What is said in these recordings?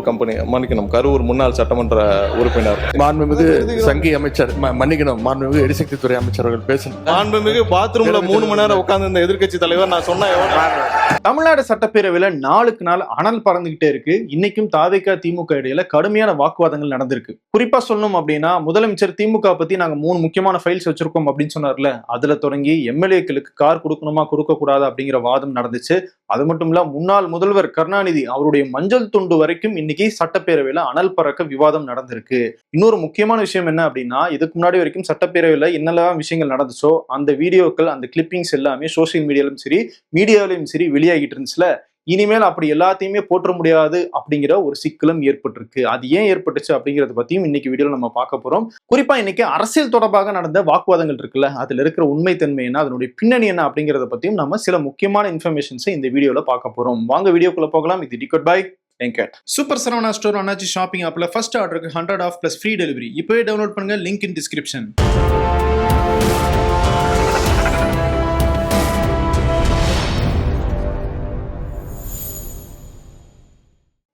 Company மன்னிக்கணும், கரூர் முன்னாள் சட்டமன்ற உறுப்பினர் மாண்புமிகு சங்கி அமைச்சர் மன்னிக்கணும், மாண்புமிகு எரிசக்தித்துறை அமைச்சர் அவர்கள் பேசணும். மாண்புமிகு பாத்ரூம்ல 3 மணி நேரம் உட்கார்ந்து இந்த எதிர்க்கட்சி தலைவர் நான் சொன்ன தமிழ்நாடு சட்டப்பேரவையில நாளுக்கு நாள் அனல் பறந்துகிட்டே இருக்கு. இன்னைக்கும் தாவேகா திமுக இடையில கடுமையான வாக்குவாதங்கள் நடந்திருக்கு. குறிப்பா சொல்லணும் அப்படின்னா, முதலமைச்சர் திமுக பத்தி நாங்க 3 முக்கியமான ஃபைல்ஸ் வச்சிருக்கோம் அப்படின்னு சொன்னார்ல, அதுல தொடங்கி எம்எல்ஏக்களுக்கு கார் கொடுக்கணுமா கொடுக்க கூடாது அப்படிங்கிற வாதம் நடந்துச்சு. அது மட்டும் இல்ல, முன்னாள் முதல்வர் கருணாநிதி அவருடைய மஞ்சள் துண்டு வரைக்கும் இன்னைக்கு சட்டப்பேரவையில அனல் பறக்க விவாதம் நடந்திருக்கு. இன்னொரு முக்கியமான விஷயம் என்ன அப்படின்னா, இதுக்கு முன்னாடி வரைக்கும் சட்டப்பேரவையில என்னெல்லாம் விஷயங்கள் நடந்துச்சோ அந்த வீடியோக்கள், அந்த கிளிப்பிங்ஸ் எல்லாமே சோசியல் மீடியாலும் சரி மீடியாவிலும் சரி வெளியாகிட்டு இருந்துச்சுல. இனிமேல் அப்படி எல்லாத்தையுமே போற்ற முடியாது அப்படிங்கிற ஒரு சிக்கலும் ஏற்பட்டிருக்கு. அது ஏன் ஏற்பட்டுச்சு அப்படிங்கறத பத்தியும் இன்னைக்கு வீடியோல நம்ம பார்க்க போறோம். குறிப்பா இன்னைக்கு அரசியல் தொடர்பாக நடந்த வாக்குவாதங்கள் இருக்குல்ல, அதுல இருக்கிற உண்மைத்தன்மை என்ன, அதனுடைய பின்னணி என்ன அப்படிங்கறத பத்தியும் நம்ம சில முக்கியமான இன்ஃபர்மேஷன்ஸை இந்த வீடியோல பார்க்க போறோம். வாங்க வீடியோக்குள்ள போகலாம். இது decode by Venkat. Super Saravana store Annachi shopping ஆப்ல ஃபர்ஸ்ட் ஆர்டருக்கு 100 ஆஃப் பிளஸ் ஃப்ரீ டெலிவரி. இப்பவே டவுன்லோட் பண்ணுங்க, லிங்க் இன் டிஸ்கிரிப்ஷன்.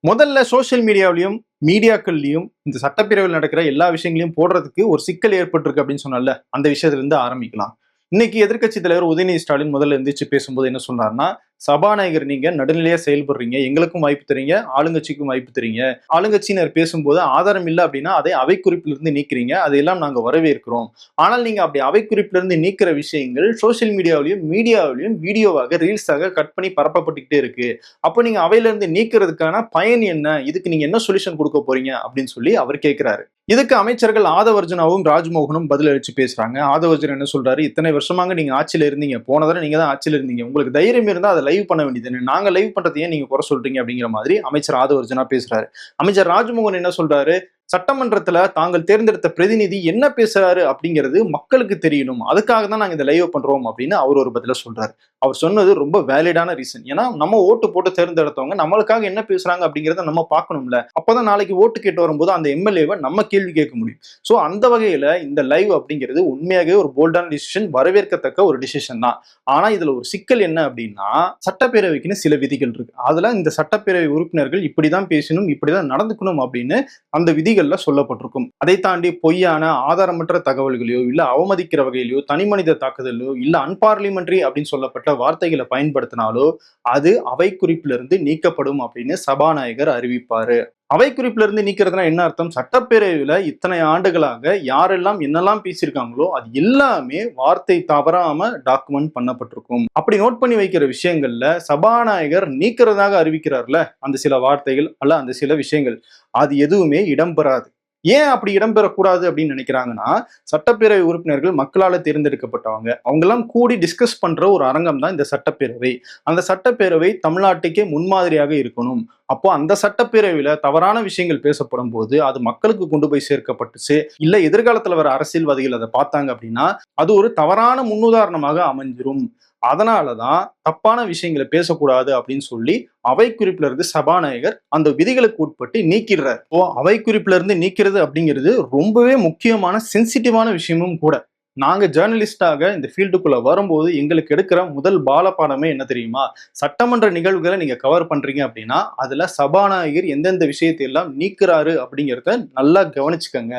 முதல்ல சோசியல் மீடியாவிலையும் மீடியாக்கள்லையும் இந்த சட்டப்பேரவையில் நடக்கிற எல்லா விஷயங்களையும் போடுறதுக்கு ஒரு சிக்கல் ஏற்பட்டிருக்கு அப்படின்னு சொன்னால, அந்த விஷயத்துல இருந்து ஆரம்பிக்கலாம். இன்னைக்கு எதிர்க்கட்சி தலைவர் உதயநிதி ஸ்டாலின் முதல்ல எந்திரிச்சு பேசும்போது என்ன சொன்னார்னா, சபாநாயகர் நீங்க நடுநிலையா செயல்படுறீங்க, எங்களுக்கும் வாய்ப்பு தரீங்க, ஆளுங்கட்சிக்கும் வாய்ப்பு தரீங்க. ஆளுங்கட்சியினர் பேசும்போது ஆதாரம் இல்லை அப்படின்னா அதை அவை குறிப்பிலிருந்து நீக்கிறீங்க, அதையெல்லாம் நாங்க வரவேற்கிறோம். ஆனால் நீங்க அப்படி அவை குறிப்பிலிருந்து நீக்கிற விஷயங்கள் சோசியல் மீடியாவிலையும் மீடியாவிலையும் வீடியோவாக ரீல்ஸாக கட் பண்ணி பரப்பப்பட்டுக்கிட்டே இருக்கு. அப்போ நீங்க அவையில இருந்து நீக்கிறதுக்கான பயன் என்ன, இதுக்கு நீங்க என்ன சொல்யூஷன் கொடுக்க போறீங்க அப்படின்னு சொல்லி அவர் கேட்கிறாரு. இதுக்கு அமைச்சர்கள் ஆதவர்ஜுனாவும் ராஜ்மோகனும் பதில் அளிச்சு பேசுறாங்க. ஆதவர்ஜுன் என்ன சொல்றாரு, இத்தனை வருஷமாக நீங்க ஆட்சியில இருந்தீங்க, போன தடவை நீங்க தான் ஆட்சியில இருந்தீங்க, உங்களுக்கு தைரியம் இருந்தா அதை லைவ் பண்ண வேண்டியது, நாங்க லைவ் பண்றதையே நீங்க குறை சொல்றீங்க அப்படிங்கிற மாதிரி அமைச்சர் ஆதவர்ஜுனா பேசுறாரு. அமைச்சர் ராஜ்மோகன் என்ன சொல்றாரு, சட்டமன்றத்துல தாங்கள் தேர்ந்தெடுத்த பிரதிநிதி என்ன பேசுறாரு அப்படிங்கிறது மக்களுக்கு தெரியணும், அதுக்காக தான் நாங்க இந்த லைவ் பண்றோம் அப்படின்னு அவர் ஒரு பதில சொல்றாரு. அவர் சொன்னது ரொம்ப வேலிடான ரீசன். ஏன்னா நம்ம ஓட்டு போட்டு தேர்ந்தெடுத்தவங்க நம்மளுக்காக என்ன பேசுறாங்க அப்படிங்கிறத நம்ம பார்க்கணும்ல. அப்பதான் நாளைக்கு ஓட்டு கேட்டு வரும்போது அந்த எம்எல்ஏவை நம்ம கேள்வி கேட்க முடியும். சோ அந்த வகையில இந்த லைவ் அப்படிங்கிறது உண்மையாகவே ஒரு போல்டான டிசிஷன், வரவேற்கத்தக்க ஒரு டிசிஷன் தான். ஆனா இதுல ஒரு சிக்கல் என்ன அப்படின்னா, சட்டப்பேரவைக்குன்னு சில விதிகள் இருக்கு. அதுல இந்த சட்டப்பேரவை உறுப்பினர்கள் இப்படிதான் பேசணும், இப்படிதான் நடந்துக்கணும் அப்படின்னு அந்த விதிகள்ல சொல்லப்பட்டிருக்கும். அதை தாண்டி பொய்யான ஆதாரமற்ற தகவல்களையோ இல்ல அவமதிக்கிற வகையிலோ தனிமனித தாக்குதலோ இல்ல அன்பார்லிமெண்டரி அப்படின்னு சொல்லப்பட்ட வார்த்தைகளை பயன்படுத்தினாலோ அது அவை குறிப்பிலிருந்து நீக்கப்படும் அப்படின்னு சபாநாயகர் அறிவிப்பாரு. அவை குறிப்புல இருந்து நீக்கிறதுனா என்ன அர்த்தம், சட்டப்பேரவையில இத்தனை ஆண்டுகளாக யாரெல்லாம் என்னெல்லாம் பேசியிருக்காங்களோ அது எல்லாமே வார்த்தை தவறாம டாக்குமெண்ட் பண்ணப்பட்டிருக்கும். அப்படி நோட் பண்ணி வைக்கிற விஷயங்கள்ல சபாநாயகர் நீக்கிறதாக அறிவிக்கிறார்ல, அந்த சில வார்த்தைகள் அல்ல அந்த சில விஷயங்கள் அது எதுவுமே இடம்பெறாது. ஏன் அப்படி இடம்பெறக்கூடாது அப்படின்னு நினைக்கிறாங்கன்னா, சட்டப்பேரவை உறுப்பினர்கள் மக்களால தேர்ந்தெடுக்கப்பட்டவங்க, அவங்க எல்லாம் கூடி டிஸ்கஸ் பண்ற ஒரு அரங்கம் தான் இந்த சட்டப்பேரவை. அந்த சட்டப்பேரவை தமிழ்நாட்டுக்கே முன்மாதிரியாக இருக்கணும். அப்போ அந்த சட்டப்பேரவையில தவறான விஷயங்கள் பேசப்படும் போது அது மக்களுக்கு கொண்டு போய் சேர்க்கப்பட்டுச்சு, இல்ல எதிர்காலத்துல வர அரசியல்வாதிகள் அதை பார்த்தாங்க அப்படின்னா அது ஒரு தவறான முன்னுதாரணமாக அமைஞ்சிரும். அதனாலதான் தப்பான விஷயங்களை பேசக்கூடாது அப்படின்னு சொல்லி அவை குறிப்புல இருந்து சபாநாயகர் அந்த விதிகளுக்கு உட்பட்டு நீக்கிறார். அவை குறிப்புல இருந்து நீக்கிறது அப்படிங்கிறது ரொம்பவே முக்கியமான சென்சிட்டிவான விஷயமும் கூட. நாங்க ஜேர்னலிஸ்டாக இந்த ஃபீல்டுக்குள்ள வரும்போது எங்களுக்கு எடுக்கிற முதல் பாலபாடமே என்ன தெரியுமா, சட்டமன்ற நிகழ்வுகளை நீங்க கவர் பண்றீங்க அப்படின்னா அதுல சபாநாயகர் எந்தெந்த விஷயத்தை எல்லாம் நீக்கிறாரு அப்படிங்கிறத நல்லா கவனிச்சுக்கங்க.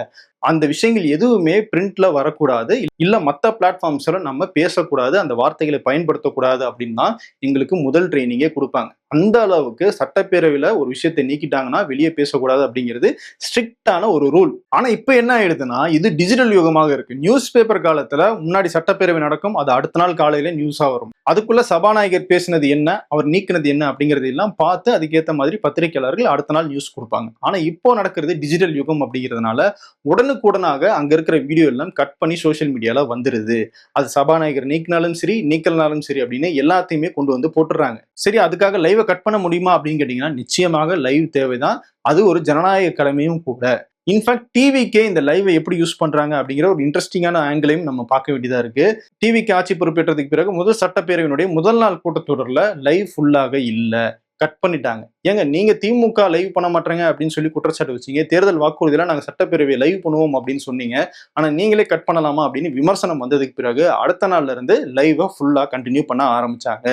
அந்த விஷயங்கள் எதுவுமே பிரிண்ட்ல வரக்கூடாது, இல்ல மற்ற பிளாட்ஃபார்ம்ஸ்ல நம்ம பேசக்கூடாது, அந்த வார்த்தைகளை பயன்படுத்தக்கூடாது அப்படின்னு தான் எங்களுக்கு முதல் ட்ரைனிங்கே கொடுப்பாங்க. அந்த அளவுக்கு சட்டப்பேரவையில ஒரு விஷயத்தை நீக்கிட்டாங்கன்னா வெளியே பேசக்கூடாது அப்படிங்கிறது ஸ்ட்ரிக்டான ஒரு ரூல். ஆனா இப்ப என்ன ஆயிடுதுன்னா, இது டிஜிட்டல் யுகமாக இருக்கு. நியூஸ் பேப்பர் காலத்துல முன்னாடி சட்டப்பேரவை நடக்கும், அது அடுத்த நாள் காலையில நியூஸா வரும். அதுக்குள்ள சபாநாயகர் பேசினது என்ன, அவர் நீக்கினது என்ன அப்படிங்கிறது எல்லாம் பார்த்து அதுக்கேற்ற மாதிரி பத்திரிகையாளர்கள் அடுத்த நாள் நியூஸ் கொடுப்பாங்க. ஆனா இப்போ நடக்கிறது டிஜிட்டல் யுகம் அப்படிங்கிறதுனால உடனுக்குடனாக அங்க இருக்கிற வீடியோ எல்லாம் கட் பண்ணி சோசியல் மீடியால வந்துருது. அது சபாநாயகர் நீக்கினாலும் சரி நீக்கலனாலும் சரி அப்படின்னு எல்லாத்தையுமே கொண்டு வந்து போட்டுறாங்க. சரி, அதுக்காக லைவை கட் பண்ண முடியுமா அப்படின்னு கேட்டீங்கன்னா நிச்சயமாக லைவ் தேவைதான், அது ஒரு ஜனநாயக கடமையும் கூட. இன்ஃபேக்ட் டிவிக்கே இந்த லைவை எப்படி யூஸ் பண்றாங்க அப்படிங்கிற ஒரு இன்ட்ரெஸ்டிங்கான ஆங்கிளையும் நம்ம பார்க்க வேண்டியதா இருக்கு. டிவிக்கு ஆட்சி பொறுப்பேற்றதுக்கு பிறகு முதல் சட்டப்பேரவையினுடைய முதல் நாள் கூட்டத்தொடர்ல லைவ் ஃபுல்லாக இல்லை, கட் பண்ணிட்டாங்க. ஏங்க நீங்க திமுக லைவ் பண்ண மாட்டேங்க அப்படின்னு சொல்லி குற்றச்சாட்டு வச்சீங்க, தேர்தல் வாக்குறுதியில நாங்க சட்டப்பேரவையை லைவ் பண்ணுவோம் அப்படின்னு சொன்னீங்க, ஆனா நீங்களே கட் பண்ணலாமா அப்படின்னு விமர்சனம் வந்ததுக்கு பிறகு அடுத்த நாள்ல இருந்து லைவை ஃபுல்லா கண்டினியூ பண்ண ஆரம்பிச்சாங்க.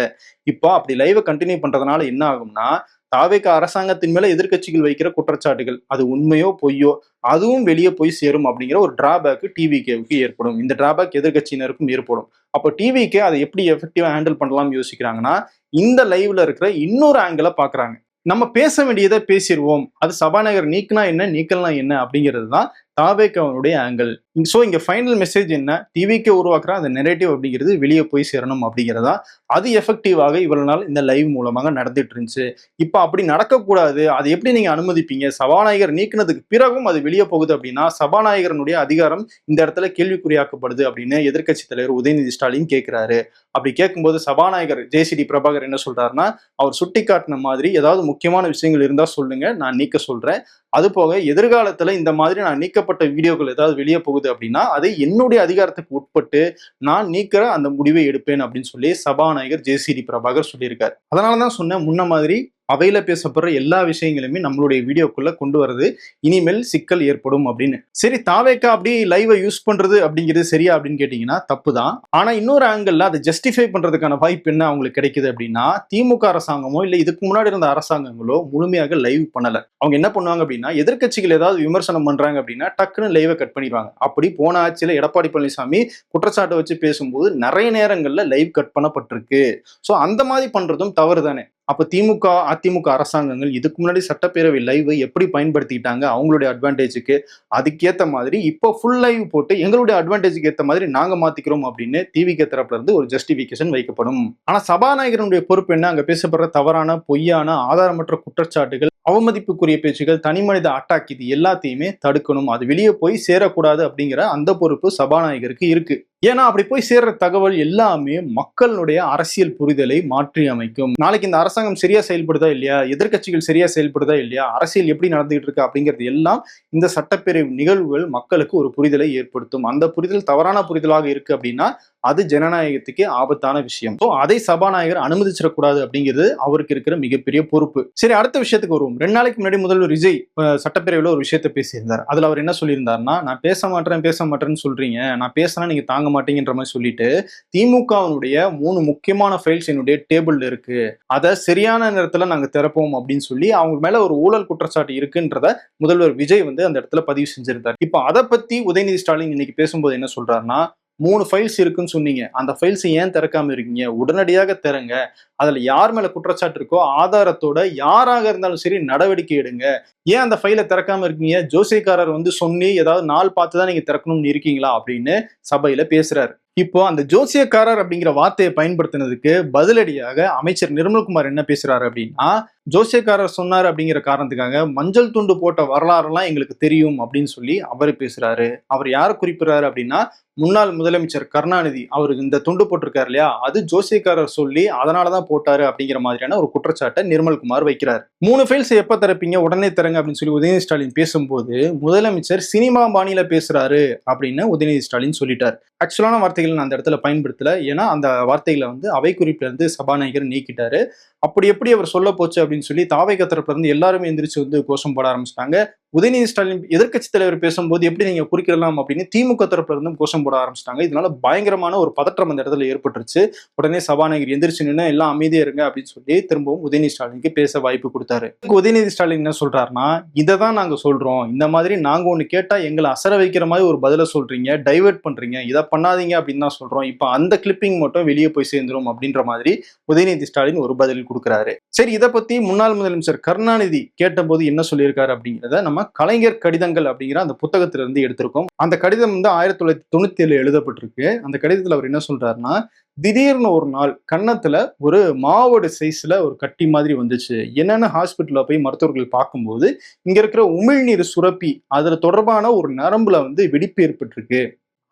இப்போ அப்படி லைவை கண்டினியூ பண்றதுனால என்ன ஆகும்னா, தாவேக அரசாங்கத்தின் மேல எதிர்க்கட்சிகள் வைக்கிற குற்றச்சாட்டுகள் அது உண்மையோ பொய்யோ அதுவும் வெளியே போய் சேரும் அப்படிங்கிற ஒரு டிராபேக் டிவிகேவுக்கு ஏற்படும். இந்த டிராபேக் எதிர்க்கட்சியினருக்கும் ஏற்படும். அப்போ டிவிகே அதை எப்படி எஃபெக்டிவா ஹேண்டில் பண்ணலாம்னு யோசிக்கிறாங்கன்னா, இந்த லைவ்ல இருக்கிற இன்னொரு ஆங்கிளை பாக்குறாங்க. நம்ம பேச வேண்டியதை பேசிடுவோம், அது சபாநாயகர் நீக்கினா என்ன நீக்கலாம் என்ன அப்படிங்கிறது தான் தாவேகவனுடைய ஆங்கிள். ஸோ இங்க ஃபைனல் மெசேஜ் என்ன, டிவிக்கு உருவாக்குற அந்த நெரேட்டிவ் அப்படிங்கிறது வெளியே போய் சேரணும் அப்படிங்கிறதா. அது எஃபெக்டிவாக இவ்வளவு நாள் இந்த லைவ் மூலமாக நடந்துட்டு இருந்துச்சு. இப்போ அப்படி நடக்கக்கூடாது, அது எப்படி நீங்க அனுமதிப்பீங்க? சபாநாயகர் நீக்கினதுக்கு பிறகும் அது வெளியே போகுது அப்படின்னா சபாநாயகரனுடைய அதிகாரம் இந்த இடத்துல கேள்விக்குறியாக்கப்படுது அப்படின்னு எதிர்க்கட்சி தலைவர் உதயநிதி ஸ்டாலின் கேட்கிறாரு. அப்படி கேட்கும்போது சபாநாயகர் ஜேசிடி பிரபாகர் என்ன சொல்றாருன்னா, அவர் சுட்டி காட்டின மாதிரி ஏதாவது முக்கியமான விஷயங்கள் இருந்தா சொல்லுங்க, நான் நீக்க சொல்றேன். அது போக எதிர்காலத்துல இந்த மாதிரி நான் நீக்கப்பட்ட வீடியோக்கள் ஏதாவது வெளியே போகுது அப்படின்னா அதை என்னுடைய அதிகாரத்துக்கு உட்பட்டு நான் நீக்கிற அந்த முடிவை எடுப்பேன் அப்படின்னு சொல்லி சபாநாயகர் ஜேசிடி பிரபாகர் சொல்லியிருக்காரு. அதனாலதான் சொன்னேன், முன்ன மாதிரி அவையில பேசப்படுற எல்லா விஷயங்களுமே நம்மளுடைய வீடியோக்குள்ள கொண்டு வரது இனிமேல் சிக்கல் ஏற்படும் அப்படின்னு. சரி, தாவேக்கா அப்படி லைவை யூஸ் பண்றது அப்படிங்கிறது சரியா அப்படின்னு கேட்டீங்கன்னா தப்பு தான். ஆனா இன்னொரு ஆங்கிள் அதை ஜஸ்டிஃபை பண்றதுக்கான வாய்ப்பு என்ன அவங்களுக்கு கிடைக்குது அப்படின்னா, திமுக அரசாங்கமோ இல்ல இதுக்கு முன்னாடி இருந்த அரசாங்கங்களோ முழுமையாக லைவ் பண்ணல. அவங்க என்ன பண்ணுவாங்க அப்படின்னா, எதிர்க்கட்சிகள் ஏதாவது விமர்சனம் பண்றாங்க அப்படின்னா டக்குன்னு லைவை கட் பண்ணிடுவாங்க. அப்படி போன ஆட்சியில எடப்பாடி பழனிசாமி குற்றச்சாட்டை வச்சு பேசும்போது நிறைய நேரங்கள்ல லைவ் கட் பண்ணப்பட்டிருக்கு. ஸோ அந்த மாதிரி பண்றதும் தவறு தானே. அப்ப திமுக அதிமுக அரசாங்கங்கள் இதுக்கு முன்னாடி சட்டப்பேரவை லைவை எப்படி பயன்படுத்திக்கிட்டாங்க அவங்களுடைய அட்வான்டேஜுக்கு, அதுக்கேற்ற மாதிரி இப்போ ஃபுல் லைவ் போட்டு எங்களுடைய அட்வான்டேஜுக்கு ஏற்ற மாதிரி நாங்க மாத்திக்கிறோம் அப்படின்னு டிவிகே தரப்புல இருந்து ஒரு ஜஸ்டிபிகேஷன் வைக்கப்படும். ஆனா சபாநாயகருடைய பொறுப்பு என்ன, அங்க பேசப்படுற தவறான பொய்யான ஆதாரமற்ற குற்றச்சாட்டுகள், அவமதிப்புக்குரிய பேச்சுகள், தனிமனித அட்டாக், இது எல்லாத்தையுமே தடுக்கணும். அது வெளியே போய் சேரக்கூடாது அப்படிங்கிற அந்த பொறுப்பு சபாநாயகருக்கு இருக்கு. ஏன்னா அப்படி போய் சேர்ற தகவல் எல்லாமே மக்களுடைய அரசியல் புரிதலை மாற்றி அமைக்கும். நாளைக்கு இந்த அரசாங்கம் சரியா செயல்படுதா இல்லையா, எதிர்க்கட்சிகள் சரியா செயல்படுதா இல்லையா, அரசியல் எப்படி நடந்துகிட்டு இருக்கு அப்படிங்கிறது எல்லாம் இந்த சட்டப்பேரவை நிகழ்வுகள் மக்களுக்கு ஒரு புரிதலை ஏற்படுத்தும். அந்த புரிதல் தவறான புரிதலாக இருக்கு அப்படின்னா அது ஜனநாயகத்துக்கே ஆபத்தான விஷயம். ஸோ அதை சபாநாயகர் அனுமதிச்சிடக்கூடாது அப்படிங்கிறது அவருக்கு இருக்கிற மிகப்பெரிய பொறுப்பு. சரி, அடுத்த விஷயத்துக்கு வருவோம். 2 நாளைக்கு முன்னாடி முதல்வர் விஜய் சட்டப்பேரவையில் ஒரு விஷயத்த பேசியிருந்தார். அதுல அவர் என்ன சொல்லியிருந்தாருன்னா, நான் பேச மாட்டேன்னு சொல்றீங்க, நான் பேசினா நீங்க தாங்க மாட்டீங்கன்ற மாதிரி சொல்லிட்டு திமுகவினுடைய 3 முக்கியமான ஃபைல்ஸ் என்னுடைய டேபிள்ல இருக்கு, அதை சரியான நேரத்துல நாங்க திறப்போம் அப்படின்னு சொல்லி அவங்க மேல ஒரு ஊழல் குற்றச்சாட்டு இருக்குன்றத முதல்வர் விஜய் அந்த இடத்துல பதிவு செஞ்சிருந்தார். இப்போ அதை பத்தி உதயநிதி ஸ்டாலின் இன்னைக்கு பேசும்போது என்ன சொல்றாருன்னா, 3 ஃபைல்ஸ் இருக்குன்னு சொன்னீங்க, அந்த ஃபைல்ஸ் ஏன் திறக்காம இருக்கீங்க, உடனடியாக திறங்க, அதுல யார் மேல குற்றச்சாட்டு இருக்கோ ஆதாரத்தோட யாராக இருந்தாலும் சரி நடவடிக்கை எடுங்க, ஏன் அந்த ஃபைலை திறக்காம இருக்கீங்க, ஜோசியக்காரர் சொல்லி ஏதாவது நாள் பார்த்துதான் நீங்க திறக்கணும்னு இருக்கீங்களா அப்படின்னு சபையில பேசுறாரு. இப்போ அந்த ஜோசியக்காரர் அப்படிங்கிற வார்த்தையை பயன்படுத்தினதுக்கு பதிலடியாக அமைச்சர் நிர்மல்குமார் என்ன பேசுறாரு அப்படின்னா, ஜோசியக்காரர் சொன்னாரு அப்படிங்கிற காரணத்துக்காக மஞ்சள் துண்டு போட்ட வரலாறுலாம் எங்களுக்கு தெரியும் அப்படின்னு சொல்லி அவர் பேசுறாரு. அவர் யாரை குறிப்பிடுறாரு அப்படின்னா, முன்னாள் முதலமைச்சர் கருணாநிதி அவருக்கு இந்த துண்டு போட்டிருக்காரு இல்லையா, அது ஜோசியக்காரர் சொல்லி அதனாலதான் போட்டாரு அப்படிங்கிற மாதிரியான ஒரு குற்றச்சாட்டை நிர்மல்குமார் வைக்கிறார். 3 ஃபைல்ஸ் எப்ப திறப்பீங்க, உடனே திறங்க அப்படின்னு சொல்லி உதயநிதி ஸ்டாலின் பேசும்போது முதலமைச்சர் சினிமா பாணியில பேசுறாரு அப்படின்னு உதயநிதி ஸ்டாலின் சொல்லிட்டார். ஆக்சுவலான வார்த்தைகளை நான் அந்த இடத்துல பயன்படுத்தல, ஏன்னா அந்த வார்த்தைகளை அவை குறிப்பில இருந்து சபாநாயகர் நீக்கிட்டாரு. அப்படி எப்படி அவர் சொல்ல போச்சு அப்படின்னு சொல்லி தாவேக தரப்புல இருந்து எல்லாருமே எந்திரிச்சு கோஷம் போட ஆரம்பிச்சிட்டாங்க. உதயநிதி ஸ்டாலின் எதிர்க்கட்சி தலைவர் பேசும்போது எப்படி நீங்க குறிக்கலாம் அப்படின்னு திமுக தரப்புல இருந்து கோஷம் போட ஆரம்பிச்சிட்டாங்க. இதனால பயங்கரமான ஒரு பதற்றம் அந்த இடத்துல ஏற்பட்டுருச்சு. உடனே சபாநாயகர் எந்திரிச்சு நின்று எல்லாம் அமைதியா இருங்க அப்படின்னு சொல்லி திரும்பவும் உதயநிதி ஸ்டாலினுக்கு பேச வாய்ப்பு கொடுத்தாரு. உதயநிதி ஸ்டாலின் என்ன சொல்றாருன்னா, இதை தான் நாங்க சொல்றோம், இந்த மாதிரி நாங்க ஒண்ணு கேட்டா எங்களை அசர வைக்கிற மாதிரி ஒரு பதில சொல்றீங்க, டைவர்ட் பண்றீங்க, இதை பண்ணாதீங்க அப்படின்னு தான் சொல்றோம், இப்ப அந்த கிளிப்பிங் மட்டும் வெளியே போய் சேர்ந்துரும் அப்படின்ற மாதிரி உதயநிதி ஸ்டாலின் ஒரு பதில் கொடுக்குறாரு. சரி, இதை பத்தி முன்னாள் முதலமைச்சர் கருணாநிதி கேட்டபோது என்ன சொல்லியிருக்காரு அப்படிங்கிறத நம்ம கலைஞர் கடிதங்கள் அப்படிங்கிற அந்த புத்தகத்திலிருந்து எடுத்திருக்கோம். அந்த கடிதம் 1997 எழுதப்பட்டிருக்கு. அந்த கடிதத்துல அவர் என்ன சொல்றாருன்னா, திடீர்னு ஒரு நாள் கன்னத்துல ஒரு மாவோட சைஸ்ல ஒரு கட்டி மாதிரி வந்துச்சு, என்னன்னு ஹாஸ்பிட்டல்ல போய் மருத்துவர்கள் பார்க்கும்போது இங்க இருக்கிற உமிழ்நீர் சுரப்பி அதுல தொடர்பான ஒரு நரம்புல வெடிப்பு ஏற்பட்டிருக்கு,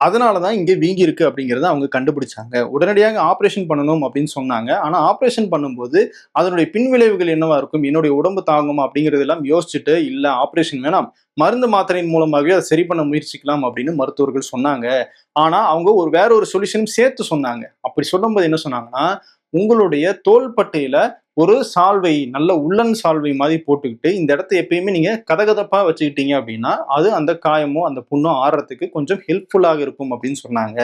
அதனாலதான் இங்க வீங்கி இருக்கு அப்படிங்கறத அவங்க கண்டுபிடிச்சாங்க. உடனடியாக ஆபரேஷன் பண்ணணும் அப்படின்னு சொன்னாங்க. ஆனா ஆபரேஷன் பண்ணும்போது அதனுடைய பின்விளைவுகள் என்னவா இருக்கும், என்னுடைய உடம்பு தாங்குமா அப்படிங்கறது எல்லாம் யோசிச்சுட்டு, இல்ல ஆபரேஷன் வேணாம், மருந்து மாத்திரையின் மூலமாகவே அதை சரி பண்ண முயற்சிக்கலாம் அப்படின்னு மருத்துவர்கள் சொன்னாங்க. ஆனா அவங்க வேற ஒரு சொல்யூஷனும் சேர்த்து சொன்னாங்க. அப்படி சொல்லும்போது என்ன சொன்னாங்கன்னா, உங்களுடைய தோள்பட்டையில ஒரு சால்வை, நல்ல உள்ளன் சால்வை மாதிரி போட்டுக்கிட்டு இந்த இடத்த எப்பயுமே நீங்க கதகதப்பா வச்சுக்கிட்டீங்க அப்படின்னா அது அந்த காயமோ அந்த புண்ணோ ஆறுறதுக்கு கொஞ்சம் ஹெல்ப்ஃபுல்லாக இருக்கும் அப்படின்னு சொன்னாங்க.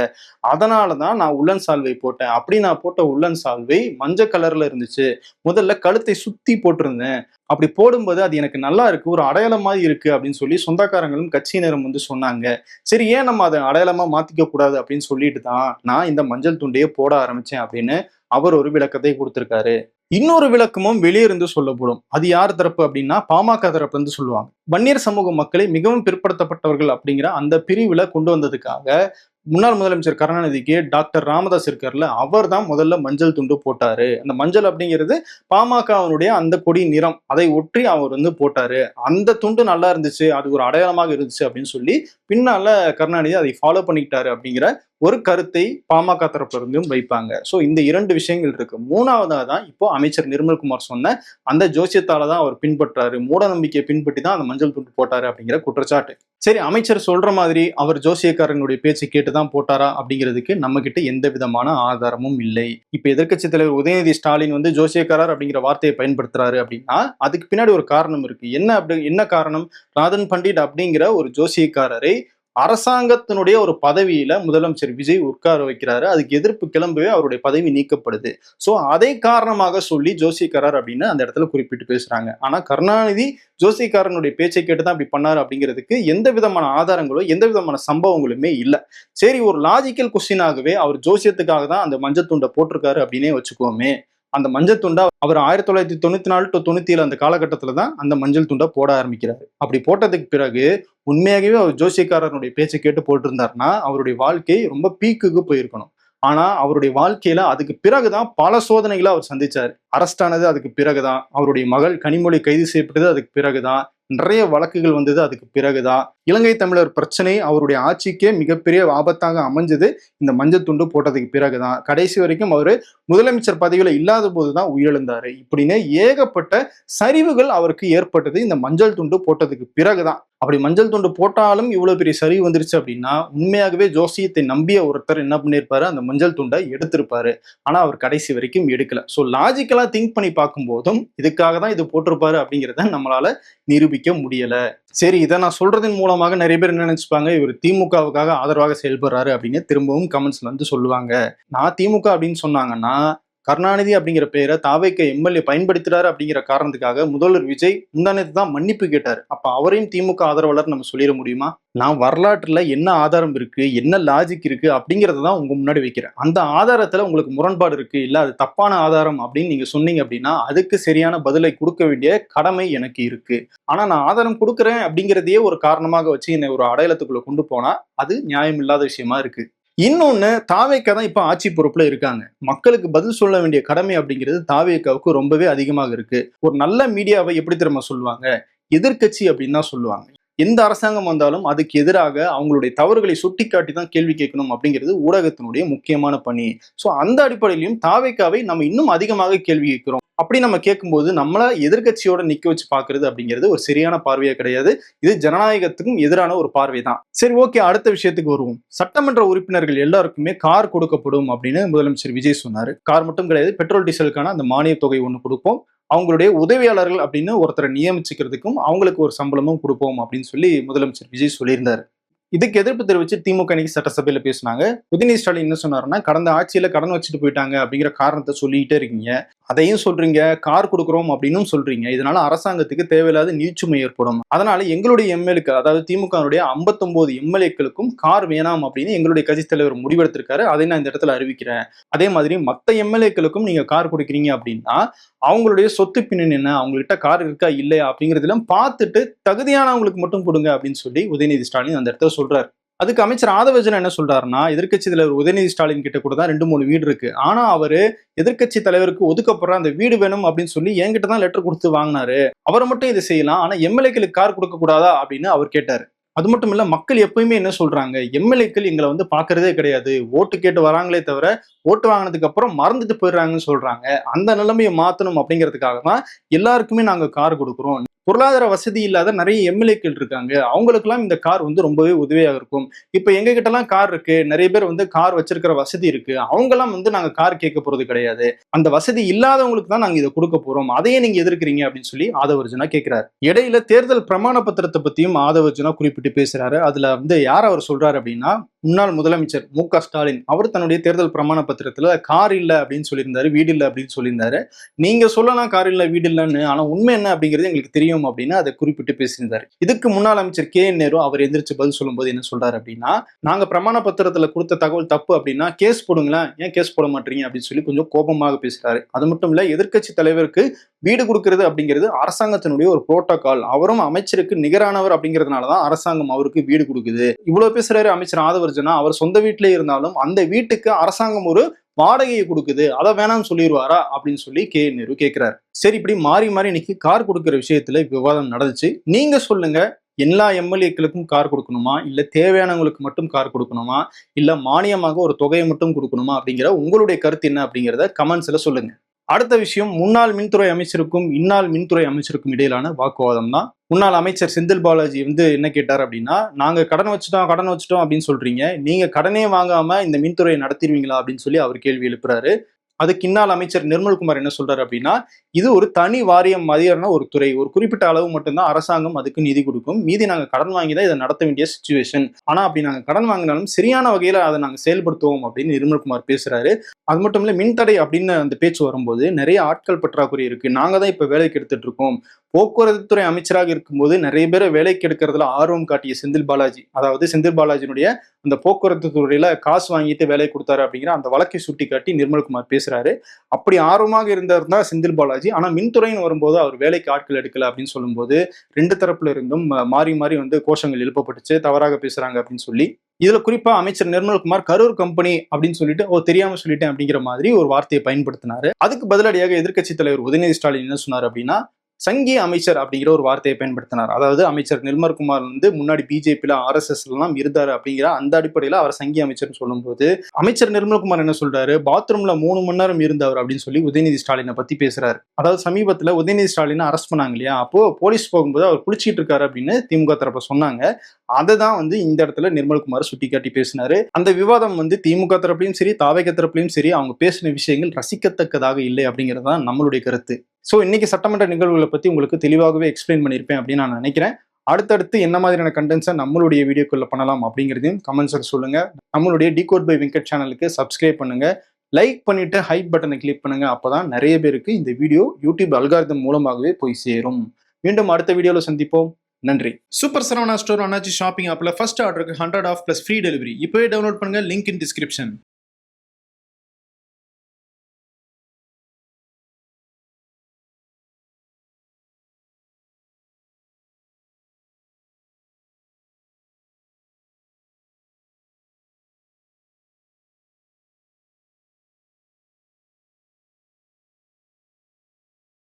அதனாலதான் நான் உள்ளன் சால்வை போட்டேன். அப்படி நான் போட்ட உள்ளன் சால்வை மஞ்சள் கலர்ல இருந்துச்சு. முதல்ல கழுத்தை சுத்தி போட்டிருந்தேன். அப்படி போடும்போது அது எனக்கு நல்லா இருக்கு, ஒரு அடையாளம் மாதிரி இருக்கு அப்படின்னு சொல்லி சொந்தக்காரங்களும் கட்சியினரும் வந்து சொன்னாங்க. சரி, ஏன் நம்ம அதை அடையாளமா மாத்திக்க கூடாது அப்படின்னு சொல்லிட்டு தான் நான் இந்த மஞ்சள் துண்டையே போட ஆரம்பிச்சேன் அப்படின்னு அவர் ஒரு விளக்கத்தை கொடுத்திருக்காரு. இன்னொரு விளக்கமும் வெளியிருந்து சொல்லப்படும். அது யார் தரப்பு அப்படின்னா பாமக தரப்பு இருந்து சொல்லுவாங்க. வன்னியர் சமூக மக்களை மிகவும் பிற்படுத்தப்பட்டவர்கள் அப்படிங்கிற அந்த பிரிவுல கொண்டு வந்ததுக்காக முன்னாள் முதலமைச்சர் கருணாநிதிக்கு டாக்டர் ராமதாஸ் இருக்கார்ல, அவர் தான் முதல்ல மஞ்சள் துண்டு போட்டாரு. அந்த மஞ்சள் அப்படிங்கிறது பாமகவினுடைய அந்த கொடி நிறம், அதை ஒற்றி அவர் வந்து போட்டாரு. அந்த துண்டு நல்லா இருந்துச்சு, அது ஒரு அடையாளமாக இருந்துச்சு அப்படின்னு சொல்லி பின்னால கருணாநிதி அதை ஃபாலோ பண்ணிக்கிட்டாரு அப்படிங்கிற ஒரு கருத்தை பாமக தரப்புல இருந்தும் வைப்பாங்க. சோ இந்த 2 விஷயங்கள் இருக்கு. மூணாவதா தான் இப்போ அமைச்சர் நிர்மல்குமார் சொன்ன அந்த ஜோசியத்தால தான் அவர் பின்பற்றாரு, மூட நம்பிக்கையை பின்பற்றி தான் அந்த மஞ்சள் துண்டு போட்டாரு அப்படிங்கிற குற்றச்சாட்டு. சரி, அமைச்சர் சொல்ற மாதிரி அவர் ஜோசியக்காரனுடைய பேச்சு கேட்டுதான் போட்டாரா அப்படிங்கிறதுக்கு நம்ம கிட்ட எந்த விதமான ஆதாரமும் இல்லை. இப்ப எதிர்க்கட்சி தலைவர் உதயநிதி ஸ்டாலின் வந்து ஜோசியக்காரர் அப்படிங்கிற வார்த்தையை பயன்படுத்துறாரு அப்படின்னா அதுக்கு பின்னாடி ஒரு காரணம் இருக்கு. என்ன காரணம்? ராதன் பண்டிட் அப்படிங்கிற ஒரு ஜோசியக்காரரை அரசாங்கத்தினுடைய ஒரு பதவியில முதலமைச்சர் விஜய் உட்கார வைக்கிறாரு. அதுக்கு எதிர்ப்பு கிளம்பவே அவருடைய பதவி நீக்கப்படுது. சோ அதை காரணமாக சொல்லி ஜோசியக்காரர் அப்படின்னு அந்த இடத்துல குறிப்பிட்டு பேசுறாங்க. ஆனா கருணாநிதி ஜோசியக்காரனுடைய பேச்சை கேட்டுதான் அப்படி பண்ணாரு அப்படிங்கிறதுக்கு எந்த விதமான ஆதாரங்களோ எந்த விதமான சம்பவங்களுமே இல்லை. சரி, ஒரு லாஜிக்கல் கொஸ்டினாகவே அவர் ஜோசியத்துக்காக தான் அந்த மஞ்சள் துண்டை போட்டிருக்காரு அப்படின்னே வச்சுக்கோமே. அந்த மஞ்சள் துண்டா அவர் 1994 to 97 அந்த காலகட்டத்துல தான் அந்த மஞ்சள் துண்டை போட ஆரம்பிக்கிறாரு. அப்படி போட்டதுக்கு பிறகு உண்மையாகவே அவர் ஜோசியக்காரனுடைய பேச்சை கேட்டு போட்டிருந்தாருன்னா அவருடைய வாழ்க்கை ரொம்ப பீக்குக்கு போயிருக்கணும். ஆனா அவருடைய வாழ்க்கையில அதுக்கு பிறகுதான் பல சோதனைகளை அவர் சந்திச்சாரு. அரெஸ்ட் ஆனது அதுக்கு பிறகுதான், அவருடைய மகள் கனிமொழி கைது செய்யப்பட்டது அதுக்கு பிறகுதான், நிறைய வழக்குகள் வந்தது அதுக்கு பிறகுதான். இலங்கை தமிழர் பிரச்சனை அவருடைய ஆட்சிக்கே மிகப்பெரிய ஆபத்தாக அமைஞ்சது இந்த மஞ்சள் துண்டு போட்டதுக்கு பிறகுதான். கடைசி வரைக்கும் அவரு முதலமைச்சர் பதவியில இல்லாத போதுதான் உயிரிழந்தாரு. இப்படின்னு ஏகப்பட்ட சரிவுகள் அவருக்கு ஏற்பட்டது இந்த மஞ்சள் துண்டு போட்டதுக்கு பிறகுதான். அப்படி மஞ்சள் துண்டு போட்டாலும் இவ்வளவு பெரிய சரிவு வந்துருச்சு அப்படின்னா உண்மையாகவே ஜோசியத்தை நம்பிய ஒருத்தர் என்ன பண்ணிருப்பாரு, அந்த மஞ்சள் துண்டை எடுத்திருப்பாரு. ஆனா அவர் கடைசி வரைக்கும் எடுக்கல. சோ லாஜிக்கலா திங்க் பண்ணி பார்க்கும் போதும் இதுக்காக தான் இது போட்டிருப்பாரு அப்படிங்கிறத நம்மளால நிரூபிக்க முடியல. சரி, இதை நான் சொல்றதன் மூலமாக நிறைய பேர் என்ன நினைச்சுப்பாங்க, இவர் திமுகவுக்காக ஆதரவாக செயல்படுறாரு அப்படின்னு திரும்பவும் கமெண்ட்ஸ்ல வந்து சொல்லுவாங்க. நான் திமுக அப்படின்னு சொன்னாங்கன்னா கருணாநிதி அப்படிங்கிற பெயரை தாவேக எம்எல்ஏ பயன்படுத்துறாரு அப்படிங்கிற காரணத்துக்காக முதல்வர் விஜய் முந்தானத்து தான் மன்னிப்பு கேட்டாரு. அப்ப அவரையும் திமுக ஆதரவாளர் நம்ம சொல்லிட முடியுமா? நான் வரலாற்றுல என்ன ஆதாரம் இருக்கு, என்ன லாஜிக் இருக்கு அப்படிங்கறத தான் உங்க முன்னாடி வைக்கிறேன். அந்த ஆதாரத்துல உங்களுக்கு முரண்பாடு இருக்கு, இல்ல அது தப்பான ஆதாரம் அப்படின்னு நீங்க சொன்னீங்க அப்படின்னா அதுக்கு சரியான பதிலை கொடுக்க வேண்டிய கடமை எனக்கு இருக்கு. ஆனா நான் ஆதாரம் கொடுக்குறேன் அப்படிங்கிறதையே ஒரு காரணமாக வச்சு என்னை ஒரு அடையாளத்துக்குள்ள கொண்டு போனா அது நியாயம் இல்லாத விஷயமா இருக்கு. இன்னொன்னு, தாவேக்கா தான் இப்ப ஆட்சி பொறுப்புல இருக்காங்க. மக்களுக்கு பதில் சொல்ல வேண்டிய கடமை அப்படிங்கிறது தாவேக்காவுக்கு ரொம்பவே அதிகமாக இருக்கு. ஒரு நல்ல மீடியாவை எப்படி தெரியுமா சொல்லுவாங்க, எதிர்க்கட்சி அப்படின்னு தான் சொல்லுவாங்க. எந்த அரசாங்கம் வந்தாலும் அதுக்கு எதிராக அவங்களுடைய தவறுகளை சுட்டிக்காட்டி தான் கேள்வி கேட்கணும் அப்படிங்கிறது ஊடகத்தினுடைய முக்கியமான பணி. சோ அந்த அடிப்படையிலும் தாவேக்காவை நம்ம இன்னும் அதிகமாக கேள்வி கேட்கிறோம். அப்படி நம்ம கேட்கும்போது நம்மள எதிர்கட்சியோட நிக்க வச்சு பாக்குறது அப்படிங்கிறது ஒரு சரியான பார்வையா கிடையாது. இது ஜனநாயகத்துக்கும் எதிரான ஒரு பார்வை தான். சரி, ஓகே, அடுத்த விஷயத்துக்கு வருவோம். சட்டமன்ற உறுப்பினர்கள் எல்லாருக்குமே கார் கொடுக்கப்படும் அப்படின்னு முதலமைச்சர் விஜய் சொன்னாரு. கார் மட்டும் கிடையாது, பெட்ரோல் டீசலுக்கான அந்த மானிய தொகை ஒண்ணு கொடுப்போம், அவங்களுடைய உதவியாளர்கள் அப்படின்னு ஒருத்தரை நியமிச்சுக்கிறதுக்கும் அவங்களுக்கு ஒரு சம்பளமும் கொடுப்போம் அப்படின்னு சொல்லி முதலமைச்சர் விஜய் சொல்லியிருந்தாரு. இதுக்கு எதிர்ப்பு தெரிவிச்சு திமுக இன்னைக்கு சட்டசபையில பேசினாங்க. உதயநிதி ஸ்டாலின் என்ன சொன்னாருன்னா, கடந்த ஆட்சியில கடன் வச்சுட்டு போயிட்டாங்க அப்படிங்கிற காரணத்தை சொல்லிக்கிட்டே இருக்கீங்க, அதையும் சொல்றீங்க, கார் கொடுக்குறோம் அப்படின்னு சொல்றீங்க, இதனால அரசாங்கத்துக்கு தேவையில்லாத நிதிச்சுமை ஏற்படும், அதனால எங்களுடைய எம்எல்ஏக்கு, அதாவது திமுகவுடைய 59 எம்எல்ஏக்களுக்கும் கார் வேணாம் அப்படின்னு எங்களுடைய கட்சி தலைவர் முடிவெடுத்திருக்காரு, அதை நான் இந்த இடத்துல அறிவிக்கிறேன். அதே மாதிரி மற்ற எம்எல்ஏக்களுக்கும் நீங்க கார் கொடுக்குறீங்க அப்படின்னா அவங்களுடைய சொத்து பின்னணி என்ன, அவங்ககிட்ட கார் இருக்கா இல்லையா அப்படிங்கிறதெல்லாம் பார்த்துட்டு தகுதியானவங்களுக்கு மட்டும் கொடுங்க அப்படின்னு சொல்லி உதயநிதி ஸ்டாலின் அந்த இடத்துல சொல்றாரு. அதுக்கு அமைச்சர் ஆதவர்ஜனா என்ன சொல்றாருன்னா, எதிர்க்கட்சி தலைவர் உதயநிதி ஸ்டாலின் கிட்ட கூட தான் 2-3 வீடு இருக்கு, ஆனா அவரு எதிர்க்கட்சி தலைவருக்கு ஒதுக்கப்படுற அந்த வீடு வேணும் அப்படின்னு சொல்லி என்கிட்ட தான் லெட்டர் கொடுத்து வாங்கினாரு, அவரை மட்டும் இதை செய்யலாம், ஆனா எம்எல்ஏக்களுக்கு கார் கொடுக்க கூடாதா அப்படின்னு அவர் கேட்டாரு. அது மட்டும் இல்ல, மக்கள் எப்பயுமே என்ன சொல்றாங்க, எம்எல்ஏக்கள் எங்களை வந்து பாக்குறதே கிடையாது, ஓட்டு கேட்டு வராங்களே தவிர ஓட்டு வாங்கினதுக்கு அப்புறம் மறந்துட்டு போயிடுறாங்கன்னு சொல்றாங்க, அந்த நிலைமையை மாத்தணும் அப்படிங்கிறதுக்காக தான் எல்லாருக்குமே நாங்க கார் கொடுக்குறோம், பொருளாதார வசதி இல்லாத நிறைய எம்எல்ஏக்கள் இருக்காங்க, அவங்களுக்கெல்லாம் இந்த கார் வந்து ரொம்பவே உதவியாக இருக்கும். இப்ப எங்க கிட்ட எல்லாம் கார் இருக்கு, நிறைய பேர் வந்து கார் வச்சிருக்கிற வசதி இருக்கு, அவங்கெல்லாம் வந்து நாங்க கார் கேட்க போறது கிடையாது, அந்த வசதி இல்லாதவங்களுக்கு தான் நாங்க இதை கொடுக்க போறோம், அதையே நீங்க எதிர்க்கிறீங்க அப்படின்னு சொல்லி ஆதவர்ஜுனா கேட்கிறாரு. இடையில தேர்தல் பிரமாண பத்திரத்தை பத்தியும் ஆதவர்ஜுனா குறிப்பிட்டு பேசுறாரு. அதுல வந்து யார் அவர் சொல்றாரு அப்படின்னா, முன்னாள் முதலமைச்சர் மு.க. ஸ்டாலின் அவர் தன்னுடைய தேர்தல் பிரமாண பத்திரத்துல கார் இல்ல அப்படின்னு சொல்லியிருந்தாரு, வீடு இல்ல அப்படின்னு சொல்லியிருந்தாரு. நீங்க சொல்லலாம் கார் இல்ல வீடு இல்லன்னு, ஆனா உண்மை என்ன அப்படிங்கிறது எங்களுக்கு தெரியும் அப்படின்னு அதை குறிப்பிட்டு பேசியிருந்தாரு. இதுக்கு முன்னாள் அமைச்சர் கே.என். நேரு அவர் எந்திரிச்சு பதில் சொல்லும்போது என்ன சொல்றாரு அப்படின்னா, நாங்க பிரமாண பத்திரத்துல கொடுத்த தகவல் தப்பு அப்படின்னா கேஸ் போடுங்களேன், ஏன் கேஸ் போட மாட்டீங்க அப்படின்னு சொல்லி கொஞ்சம் கோபமாக பேசுறாரு. அது மட்டும் இல்ல, எதிர்க்கட்சி தலைவருக்கு வீடு கொடுக்கிறது அப்படிங்கிறது அரசாங்கத்தினுடைய ஒரு புரோட்டோகால், அவரும் அமைச்சருக்கு நிகரானவர் அப்படிங்கிறதுனாலதான் அரசாங்கம் அவருக்கு வீடு கொடுக்குது. இவ்வளவு பேசுறாரு அமைச்சர் ஆதவர்ஜுனா. அவர் சொந்த வீட்டிலே இருந்தாலும் அந்த வீட்டுக்கு அரசாங்கம் ஒரு வாடகையை கொடுக்குது, அதை வேணாம்னு சொல்லிடுவாரா அப்படின்னு சொல்லி கே.என். நேரு கேட்கிறாரு. சரி, இப்படி மாறி மாறி இன்னைக்கு கார் கொடுக்கிற விஷயத்துல விவாதம் நடந்துச்சு. நீங்க சொல்லுங்க, எல்லா எம்எல்ஏக்களுக்கும் கார் கொடுக்கணுமா, இல்ல தேவையானவங்களுக்கு மட்டும் கார் கொடுக்கணுமா, இல்ல மானியமாக ஒரு தொகையை மட்டும் கொடுக்கணுமா அப்படிங்கிற உங்களுடைய கருத்து என்ன அப்படிங்கிறத கமெண்ட்ஸ்ல சொல்லுங்க. அடுத்த விஷயம், முன்னாள் மின்துறை அமைச்சருக்கும் இந்நாள் மின்துறை அமைச்சருக்கும் இடையிலான வாக்குவாதம் தான். முன்னாள் அமைச்சர் செந்தில் பாலாஜி வந்து என்ன கேட்டார் அப்படின்னா, நாங்க கடன் வச்சுட்டோம் அப்படின்னு சொல்றீங்க, நீங்க கடனே வாங்காம இந்த மின்துறையை நடத்திடுவீங்களா அப்படின்னு சொல்லி அவர் கேள்வி எழுப்புறாரு. அதுக்கு இந்நாள் அமைச்சர் நிர்மல்குமார் என்ன சொல்றாரு அப்படின்னா, இது ஒரு தனி வாரியம் மாதிரியான ஒரு துறை, ஒரு குறிப்பிட்ட அளவு மட்டும்தான் அரசாங்கம் அதுக்கு நிதி கொடுக்கும், மீதி நாங்க கடன் வாங்கி தான் இதை நடத்த வேண்டிய சிச்சுவேஷன், ஆனா அப்படி நாங்க கடன் வாங்கினாலும் சரியான வகையில அதை நாங்க செயல்படுத்துவோம் அப்படின்னு நிர்மல்குமார் பேசுறாரு. அது மட்டும் இல்ல, மின்தடை அப்படின்னு அந்த பேச்சு வரும்போது நிறைய ஆட்கள் பற்றாக்குறை இருக்கு, நாங்க தான் இப்ப வேலைக்கு எடுத்துட்டு இருக்கோம். போக்குவரத்து துறை அமைச்சராக இருக்கும்போது நிறைய பேரை வேலைக்கு எடுக்கிறதுல ஆர்வம் காட்டிய செந்தில் பாலாஜி, அதாவது செந்தில் பாலாஜினுடைய அந்த போக்குவரத்து துறையில காசு வாங்கிட்டு வேலை கொடுத்தாரு அப்படிங்கிற அந்த வழக்கை சுட்டி காட்டி நிர்மல்குமார் பேசுறாரு. அப்படி ஆர்வமாக இருந்தார் தான் செந்தில் பாலாஜி, ஆனா மின்துறைன்னு வரும்போது அவர் வேலைக்கு ஆட்கள் எடுக்கல அப்படின்னு சொல்லும்போது ரெண்டு தரப்புல இருந்தும் மாறி மாறி வந்து கோஷங்கள் எழுப்பப்பட்டுச்சு, தவறாக பேசுறாங்க அப்படின்னு சொல்லி. இதுல குறிப்பா அமைச்சர் நிர்மல்குமார் கரூர் கம்பெனி அப்படின்னு சொல்லிட்டு தெரியாம சொல்லிட்டேன் அப்படிங்கிற மாதிரி ஒரு வார்த்தையை பயன்படுத்தினாரு. அதுக்கு பதிலடியாக எதிர்க்கட்சி தலைவர் உதயநிதி ஸ்டாலின் என்ன சொன்னார் அப்படின்னா, சங்கிய அமைச்சர் அப்படிங்கிற ஒரு வார்த்தையை பயன்படுத்தினார். அதாவது அமைச்சர் நிர்மல்குமார் வந்து முன்னாடி பிஜேபியில RSS எல்லாம் இருந்தாரு அப்படிங்கிற அந்த அடிப்படையில அவர் சங்கிய அமைச்சர்னு சொல்லும்போது, அமைச்சர் நிர்மல்குமார் என்ன சொல்றாரு, பாத்ரூம்ல 3 மணி நேரம் இருந்தவர் அப்படின்னு சொல்லி உதயநிதி ஸ்டாலினை பத்தி பேசுறாரு. அதாவது சமீபத்துல உதயநிதி ஸ்டாலினை அரெஸ்ட் பண்ணாங்க இல்லையா, அப்போ போலீஸ் போகும்போது அவர் குளிச்சிட்டு இருக்காரு அப்படின்னு திமுக தரப்ப சொன்னாங்க. அதை தான் வந்து இந்த இடத்துல நிர்மல்குமார் சுட்டி காட்டி பேசினாரு. அந்த விவாதம் வந்து திமுக தரப்புலையும் சரி, தாவேக தரப்புலையும் சரி, அவங்க பேசின விஷயங்கள் ரசிக்கத்தக்கதாக இல்லை அப்படிங்கிறது தான் நம்மளுடைய கருத்து. ஸோ இன்னைக்கு சட்டமன்ற நிகழ்வுகளை பத்தி உங்களுக்கு தெளிவாகவே எக்ஸ்பிளைன் பண்ணியிருப்பேன் அப்படின்னு நான் நினைக்கிறேன். அடுத்தடுத்து என்ன மாதிரியான கண்டென்ட்ஸை நம்மளுடைய வீடியோக்குள்ள பண்ணலாம் அப்படிங்கிறதையும் கமெண்ட்ஸில் சொல்லுங்க. நம்மளுடைய டிகோட் பை வெங்கட் சேனலுக்கு சப்ஸ்கிரைப் பண்ணுங்க, லைக் பண்ணிட்டு ஹைப் பட்டனை கிளிக் பண்ணுங்க. அப்பதான் நிறைய பேருக்கு இந்த வீடியோ யூடியூப் அல்காரிதம் மூலமாகவே போய் சேரும். மீண்டும் அடுத்த வீடியோல சந்திப்போம். நன்றி. Super Saravana store Annachi shopping ஆப்ல ஃபர்ஸ்ட் ஆர்டருக்கு 100 ஆஃப் பிளஸ் ஃப்ரீ டெலிவரி இப்பவே டவுன்லோட் பண்ணுங்க. Link in description.